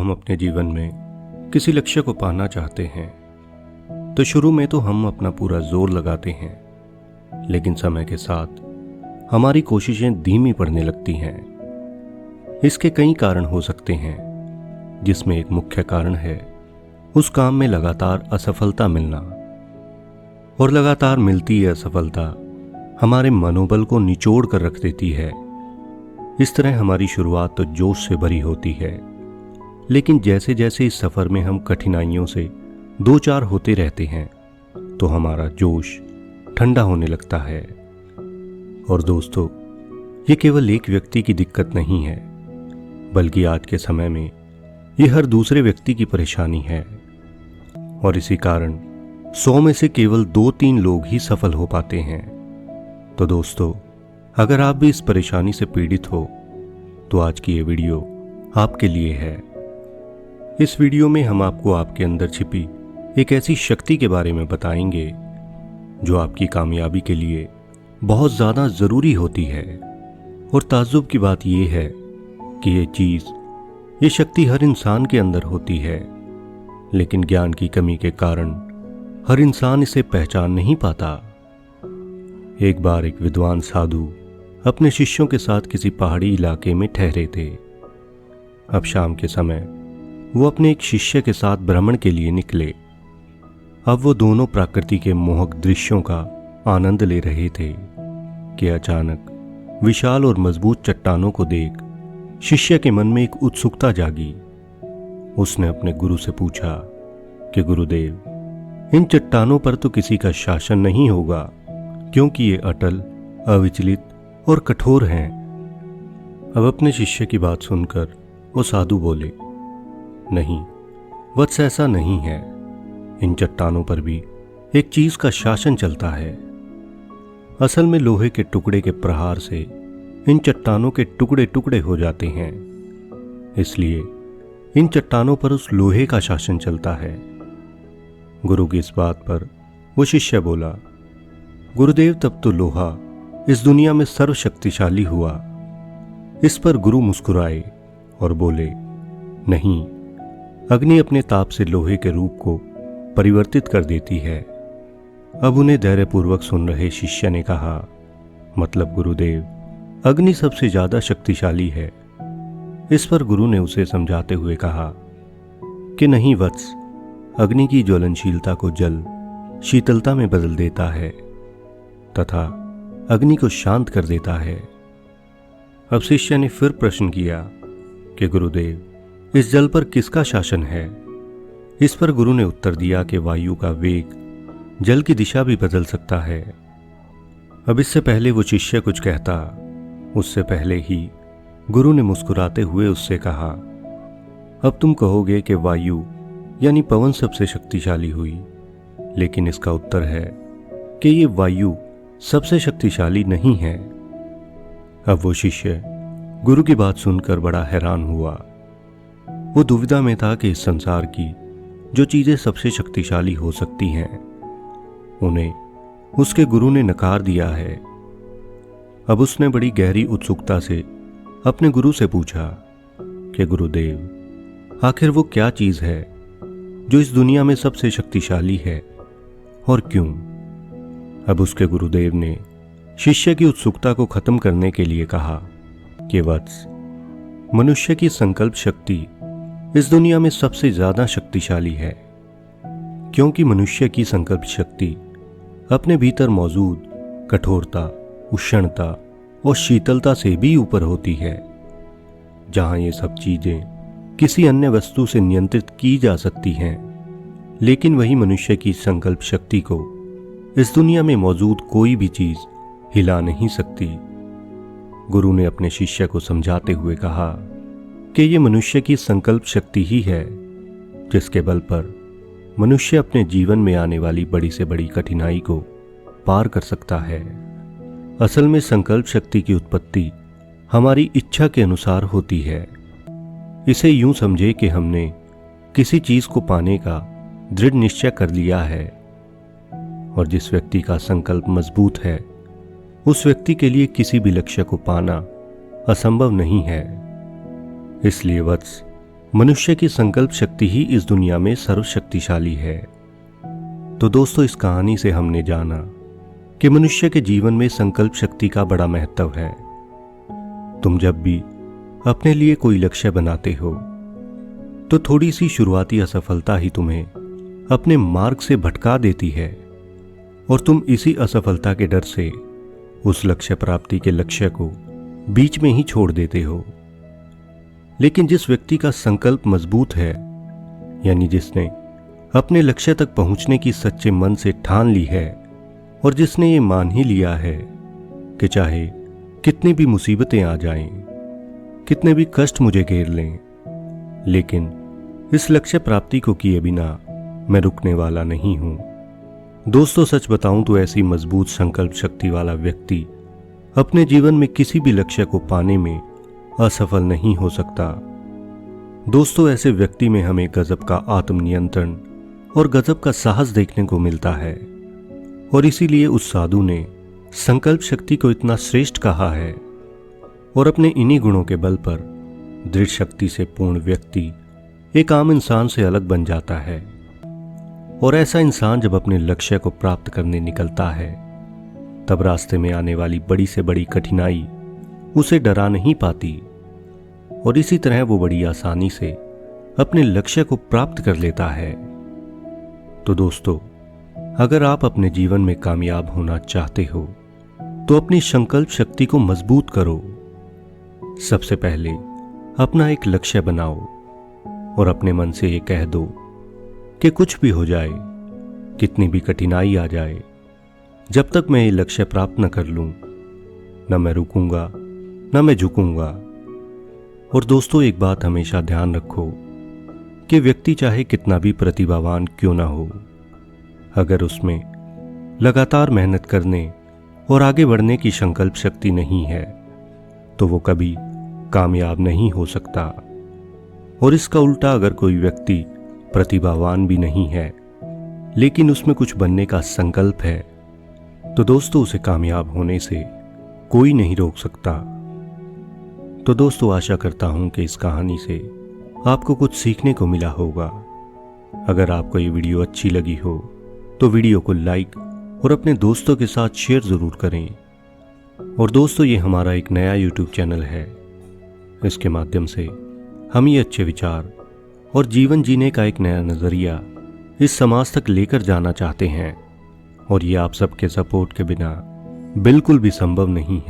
हम अपने जीवन में किसी लक्ष्य को पाना चाहते हैं तो शुरू में तो हम अपना पूरा जोर लगाते हैं, लेकिन समय के साथ हमारी कोशिशें धीमी पड़ने लगती हैं। इसके कई कारण हो सकते हैं, जिसमें एक मुख्य कारण है उस काम में लगातार असफलता मिलना। और लगातार मिलती यह असफलता हमारे मनोबल को निचोड़ कर रख देती है। इस तरह हमारी शुरुआत तो जोश से भरी होती है, लेकिन जैसे जैसे इस सफर में हम कठिनाइयों से दो चार होते रहते हैं तो हमारा जोश ठंडा होने लगता है। और दोस्तों, ये केवल एक व्यक्ति की दिक्कत नहीं है, बल्कि आज के समय में ये हर दूसरे व्यक्ति की परेशानी है। और इसी कारण 100 में से केवल 2-3 लोग ही सफल हो पाते हैं। तो दोस्तों, अगर आप भी इस परेशानी से पीड़ित हो तो आज की ये वीडियो आपके लिए है। इस वीडियो में हम आपको आपके अंदर छिपी एक ऐसी शक्ति के बारे में बताएंगे जो आपकी कामयाबी के लिए बहुत ज़्यादा ज़रूरी होती है। और ताज्जुब की बात यह है कि ये शक्ति हर इंसान के अंदर होती है, लेकिन ज्ञान की कमी के कारण हर इंसान इसे पहचान नहीं पाता। एक बार एक विद्वान साधु अपने शिष्यों के साथ किसी पहाड़ी इलाके में ठहरे थे। अब शाम के समय वो अपने एक शिष्य के साथ भ्रमण के लिए निकले। अब वो दोनों प्रकृति के मोहक दृश्यों का आनंद ले रहे थे कि अचानक विशाल और मजबूत चट्टानों को देख शिष्य के मन में एक उत्सुकता जागी। उसने अपने गुरु से पूछा कि गुरुदेव, इन चट्टानों पर तो किसी का शासन नहीं होगा, क्योंकि ये अटल, अविचलित और कठोर हैं। अब अपने शिष्य की बात सुनकर वो साधु बोले, नहीं वत्स, ऐसा नहीं है। इन चट्टानों पर भी एक चीज का शासन चलता है। असल में लोहे के टुकड़े के प्रहार से इन चट्टानों के टुकड़े टुकड़े हो जाते हैं, इसलिए इन चट्टानों पर उस लोहे का शासन चलता है। गुरु की इस बात पर वो शिष्य बोला, गुरुदेव, तब तो लोहा इस दुनिया में सर्वशक्तिशाली हुआ। इस पर गुरु मुस्कुराए और बोले, नहीं, अग्नि अपने ताप से लोहे के रूप को परिवर्तित कर देती है। अब उन्हें धैर्यपूर्वक सुन रहे शिष्य ने कहा, मतलब गुरुदेव, अग्नि सबसे ज्यादा शक्तिशाली है। इस पर गुरु ने उसे समझाते हुए कहा कि नहीं वत्स, अग्नि की ज्वलनशीलता को जल शीतलता में बदल देता है तथा अग्नि को शांत कर देता है। अब शिष्य ने फिर प्रश्न किया कि गुरुदेव, इस जल पर किसका शासन है? इस पर गुरु ने उत्तर दिया कि वायु का वेग जल की दिशा भी बदल सकता है। अब इससे पहले वो शिष्य कुछ कहता, उससे पहले ही गुरु ने मुस्कुराते हुए उससे कहा, अब तुम कहोगे कि वायु यानी पवन सबसे शक्तिशाली हुई, लेकिन इसका उत्तर है कि ये वायु सबसे शक्तिशाली नहीं है। अब वो शिष्य गुरु की बात सुनकर बड़ा हैरान हुआ। वो दुविधा में था कि इस संसार की जो चीजें सबसे शक्तिशाली हो सकती हैं, उन्हें उसके गुरु ने नकार दिया है। अब उसने बड़ी गहरी उत्सुकता से अपने गुरु से पूछा कि गुरुदेव, आखिर वो क्या चीज है जो इस दुनिया में सबसे शक्तिशाली है और क्यों? अब उसके गुरुदेव ने शिष्य की उत्सुकता को खत्म करने के लिए कहा कि वत्स, मनुष्य की संकल्प शक्ति इस दुनिया में सबसे ज्यादा शक्तिशाली है, क्योंकि मनुष्य की संकल्प शक्ति अपने भीतर मौजूद कठोरता, उष्णता और शीतलता से भी ऊपर होती है। जहां ये सब चीजें किसी अन्य वस्तु से नियंत्रित की जा सकती हैं, लेकिन वही मनुष्य की संकल्प शक्ति को इस दुनिया में मौजूद कोई भी चीज हिला नहीं सकती। गुरु ने अपने शिष्य को समझाते हुए कहा कि ये मनुष्य की संकल्प शक्ति ही है जिसके बल पर मनुष्य अपने जीवन में आने वाली बड़ी से बड़ी कठिनाई को पार कर सकता है। असल में संकल्प शक्ति की उत्पत्ति हमारी इच्छा के अनुसार होती है। इसे यूं समझे कि हमने किसी चीज को पाने का दृढ़ निश्चय कर लिया है, और जिस व्यक्ति का संकल्प मजबूत है उस व्यक्ति के लिए किसी भी लक्ष्य को पाना असंभव नहीं है। इसलिए वत्स, मनुष्य की संकल्प शक्ति ही इस दुनिया में सर्वशक्तिशाली है। तो दोस्तों, इस कहानी से हमने जाना कि मनुष्य के जीवन में संकल्प शक्ति का बड़ा महत्व है। तुम जब भी अपने लिए कोई लक्ष्य बनाते हो तो थोड़ी सी शुरुआती असफलता ही तुम्हें अपने मार्ग से भटका देती है और तुम इसी असफलता के डर से उस लक्ष्य प्राप्ति के लक्ष्य को बीच में ही छोड़ देते हो। लेकिन जिस व्यक्ति का संकल्प मजबूत है, यानी जिसने अपने लक्ष्य तक पहुंचने की सच्चे मन से ठान ली है और जिसने ये मान ही लिया है कि चाहे कितनी भी मुसीबतें आ जाएं, कितने भी कष्ट मुझे घेर लें, लेकिन इस लक्ष्य प्राप्ति को किए बिना मैं रुकने वाला नहीं हूं। दोस्तों, सच बताऊं तो ऐसी मजबूत संकल्प शक्ति वाला व्यक्ति अपने जीवन में किसी भी लक्ष्य को पाने में असफल नहीं हो सकता। दोस्तों, ऐसे व्यक्ति में हमें गजब का आत्मनियंत्रण और गजब का साहस देखने को मिलता है और इसीलिए उस साधु ने संकल्प शक्ति को इतना श्रेष्ठ कहा है। और अपने इन्हीं गुणों के बल पर दृढ़ शक्ति से पूर्ण व्यक्ति एक आम इंसान से अलग बन जाता है। और ऐसा इंसान जब अपने लक्ष्य को प्राप्त करने निकलता है तब रास्ते में आने वाली बड़ी से बड़ी कठिनाई उसे डरा नहीं पाती और इसी तरह वो बड़ी आसानी से अपने लक्ष्य को प्राप्त कर लेता है। तो दोस्तों, अगर आप अपने जीवन में कामयाब होना चाहते हो तो अपनी संकल्प शक्ति को मजबूत करो। सबसे पहले अपना एक लक्ष्य बनाओ और अपने मन से ये कह दो कि कुछ भी हो जाए, कितनी भी कठिनाई आ जाए, जब तक मैं ये लक्ष्य प्राप्त न कर लूं, न मैं रुकूंगा न मैं झुकूंगा। और दोस्तों, एक बात हमेशा ध्यान रखो कि व्यक्ति चाहे कितना भी प्रतिभावान क्यों ना हो, अगर उसमें लगातार मेहनत करने और आगे बढ़ने की संकल्प शक्ति नहीं है तो वो कभी कामयाब नहीं हो सकता। और इसका उल्टा, अगर कोई व्यक्ति प्रतिभावान भी नहीं है लेकिन उसमें कुछ बनने का संकल्प है तो दोस्तों, उसे कामयाब होने से कोई नहीं रोक सकता। तो दोस्तों, आशा करता हूं कि इस कहानी से आपको कुछ सीखने को मिला होगा। अगर आपको ये वीडियो अच्छी लगी हो तो वीडियो को लाइक और अपने दोस्तों के साथ शेयर ज़रूर करें। और दोस्तों, ये हमारा एक नया YouTube चैनल है। इसके माध्यम से हम ये अच्छे विचार और जीवन जीने का एक नया नज़रिया इस समाज तक लेकर जाना चाहते हैं और ये आप सबके सपोर्ट के बिना बिल्कुल भी संभव नहीं है।